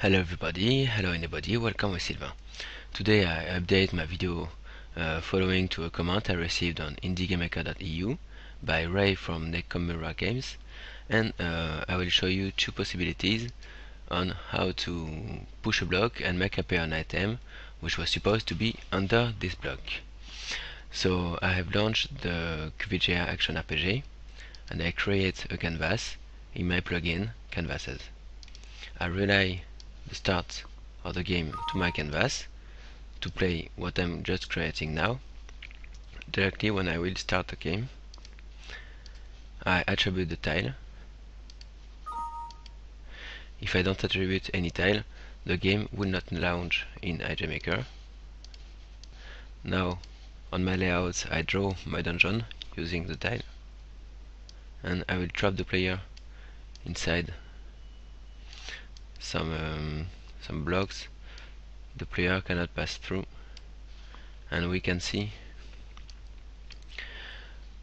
Hello everybody, hello anybody, welcome with Sylvain. Today I update my video following to a comment I received on indiegamemaker.eu by Ray from Nekomura Games, and I will show you two possibilities on how to push a block and make appear an item which was supposed to be under this block. So I have launched the QVGA Action RPG and I create a canvas in my plugin Canvases. I relay the start of the game to my canvas to play what I'm just creating now. Directly when I will start the game, I attribute the tile. If I don't attribute any tile, the game will not launch in IGMaker. Now on my layouts I draw my dungeon using the tile, and I will trap the player inside some blocks the player cannot pass through, and we can see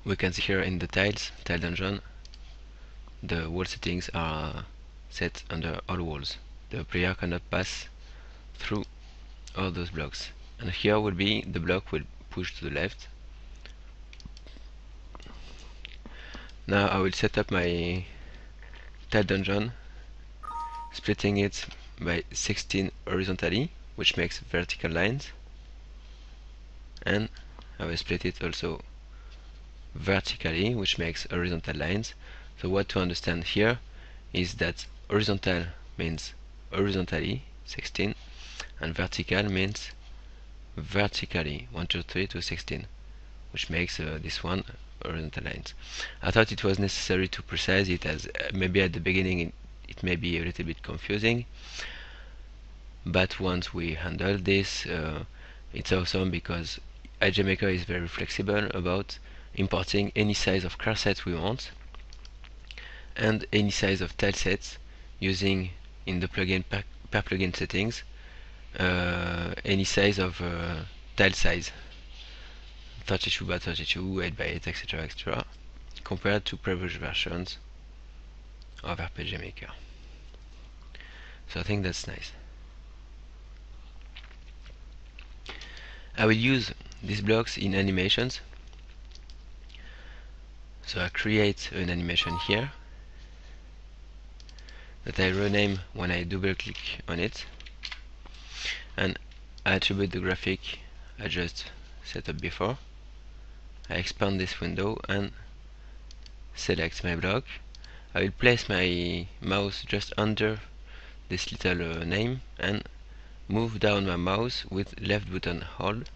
here in the tile dungeon the wall settings are set under all walls. The player cannot pass through all those blocks, and here will be the block will push to the left. Now I will set up my tile dungeon, splitting it by 16 horizontally, which makes vertical lines, and I will split it also vertically, which makes horizontal lines. So what to understand here is that horizontal means horizontally 16 and vertical means vertically 1, 2, 3 to 16, which makes this one horizontal lines. I thought it was necessary to precise it, as maybe at the beginning it may be a little bit confusing, but once we handle this it's awesome, because IGMaker is very flexible about importing any size of car set we want and any size of tile sets, using in the plugin per plugin settings any size of tile size, 32 by 32, 8 by 8, etc., etc., compared to previous versions of RPG Maker. So I think that's nice. I will use these blocks in animations. So I create an animation here that I rename when I double click on it, and I attribute the graphic I just set up before. I expand this window and select my block. I will place my mouse just under this little name and move down my mouse with left button hold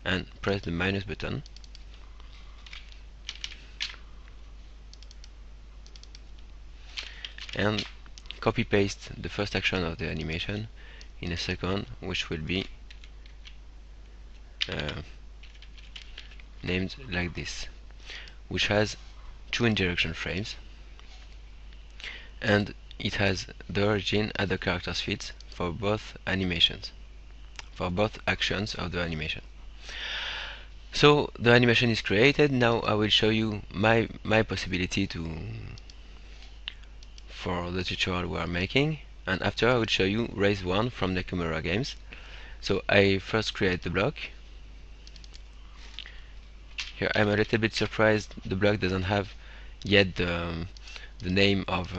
and press the minus button. And copy paste the first action of the animation in a second, which will be named like this, which has two indirection frames, and it has the origin at the character's feet for both animations, for both actions of the animation. So the animation is created. Now I will show you my possibility for the tutorial we are making, and after I will show you Raise 1 from Nekomura Games. So I first create the block. Here I'm a little bit surprised the block doesn't have yet the name of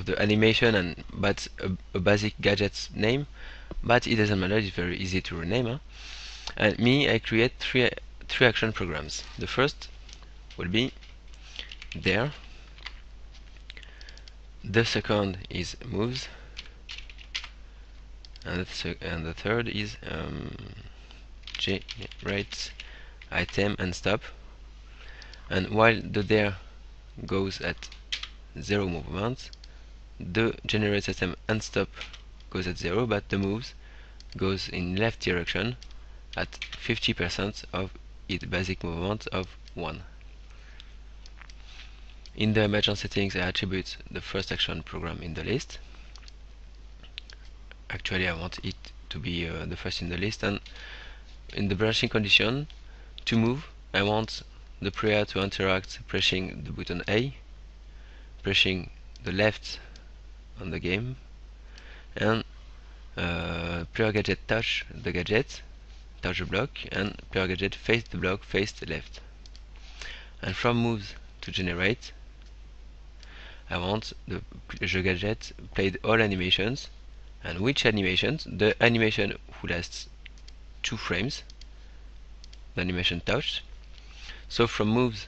the animation, but a basic gadget's name, but it doesn't matter, it's very easy to rename. And I create three action programs. The first will be there, the second is moves, and the third is generate item and stop. And while the there goes at 0 movement, the generate item and stop goes at 0, but the moves goes in left direction at 50% of its basic movement of 1. In the emergent settings, I attribute the first action program in the list. Actually I want it to be the first in the list, and in the branching condition, to move I want the player to interact pressing the button A, pressing the left on the game, and player gadget touch the block, and player gadget face the block, face the left. And from moves to generate, I want the gadget played all animations. And which animations? The animation who lasts 2 frames, the animation touched. So from moves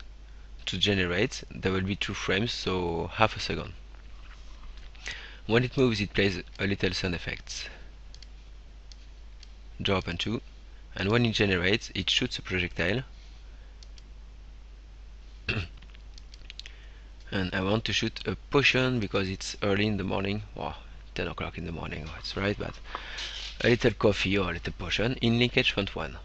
to generate, there will be 2 frames, so half a second. When it moves, it plays a little sound effects. Drop and 2. And when it generates, it shoots a projectile. And I want to shoot a potion because it's early in the morning. Wow, 10 o'clock in the morning, oh, that's right, but a little coffee or a little potion in linkage font 1.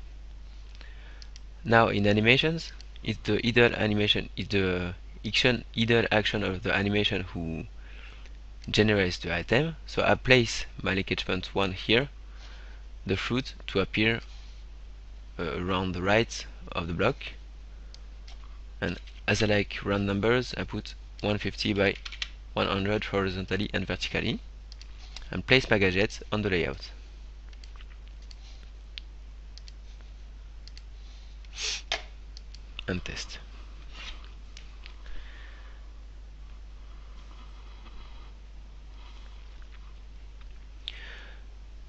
Now in animations, it's the idle animation, it's the idle action of the animation who generates the item. So I place my linkage font 1 here, the fruit to appear around the right of the block, and as I like round numbers, I put 150 by 100 horizontally and vertically, and place my gadgets on the layout. And test.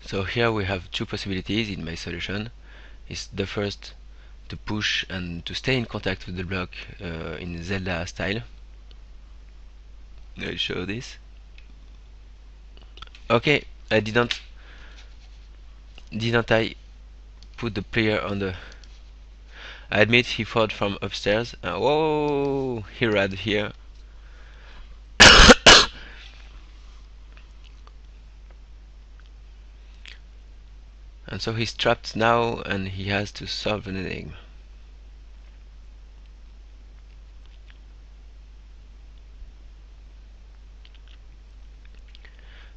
So here we have 2 possibilities in my solution. Is the first to push and to stay in contact with the block in Zelda style. I'll show this. Okay, I didn't I put the player on the... I admit he fought from upstairs. Whoa, he ran here. And so he's trapped now, and he has to solve an enigma.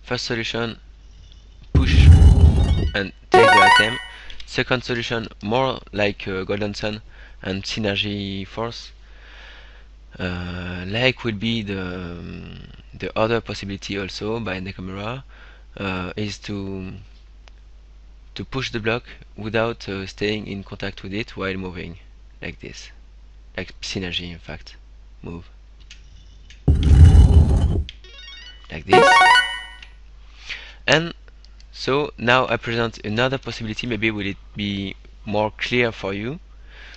First solution, push and take the item. Second solution, more like Golden Sun and Synergy Force. Like will be the other possibility also by Nakamura, is to push the block without staying in contact with it while moving, like this, like Synergy in fact, move like this. And so now I present another possibility, maybe will it be more clear for you.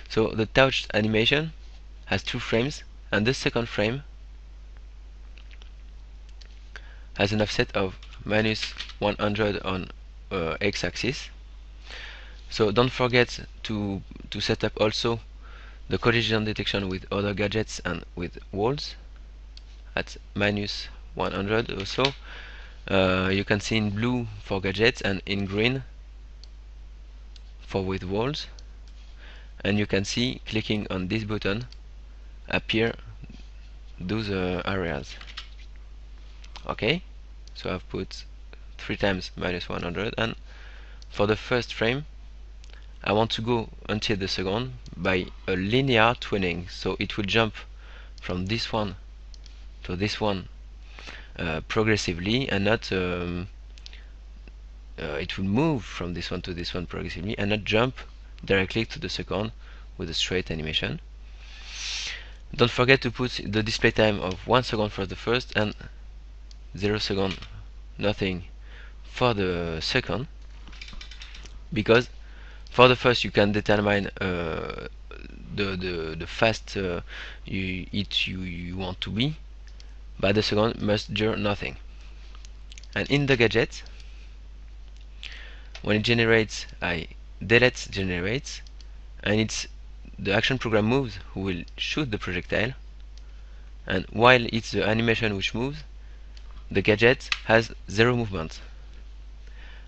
So the touched animation has 2 frames, and the second frame has an offset of minus 100 on x-axis. So don't forget to set up also the collision detection with other gadgets and with walls at minus 100 also. You can see in blue for gadgets and in green for with walls, and you can see clicking on this button appear those areas. Okay, so I've put 3 times minus 100, and for the first frame I want to go until the second by a linear twinning, so it will jump from this one to this one progressively, and not it will move from this one to this one progressively, and not jump directly to the second with a straight animation. Don't forget to put the display time of 1 second for the first and 0 second nothing for the second, because for the first you can determine the fast you want to be, but the second must do nothing. And in the gadget, when it generates, I delete generates, and it's the action program moves who will shoot the projectile, and while it's the animation which moves, the gadget has 0 movement.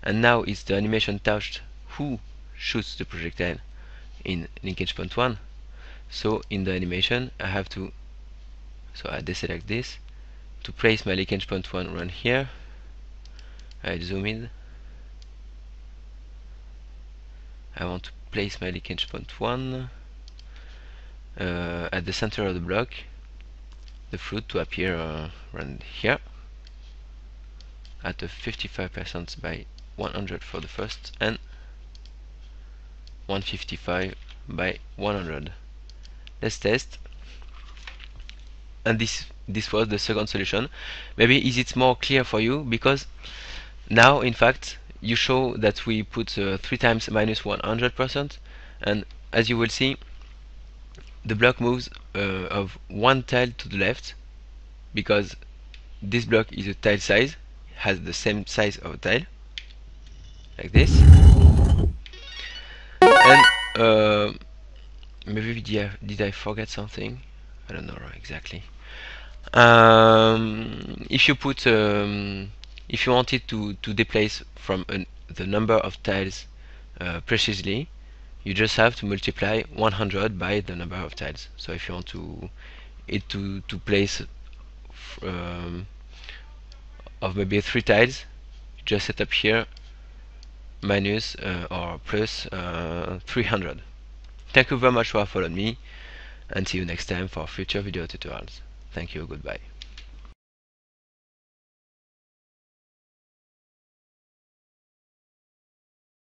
And now it's the animation touched who shoots the projectile in linkage point 1. So in the animation I have to, so I deselect this to place my linkage point 1 around here. I zoom in. I want to place my linkage point 1 at the center of the block, the fruit to appear around here, at a 55% by 100 for the first, and 155 by 100. Let's test. And this was the second solution. Maybe is it more clear for you, because now in fact you show that we put 3 times minus 100%, and as you will see, the block moves of one tile to the left, because this block is a tile size, has the same size of a tile, like this. And maybe did I forget something? I don't know exactly. If you put if you wanted to deplace from the number of tiles precisely, you just have to multiply 100 by the number of tiles. So if you want to place of maybe 3 tiles, you just set up here minus or plus 300. Thank you very much for following me, and see you next time for future video tutorials. Thank you, goodbye.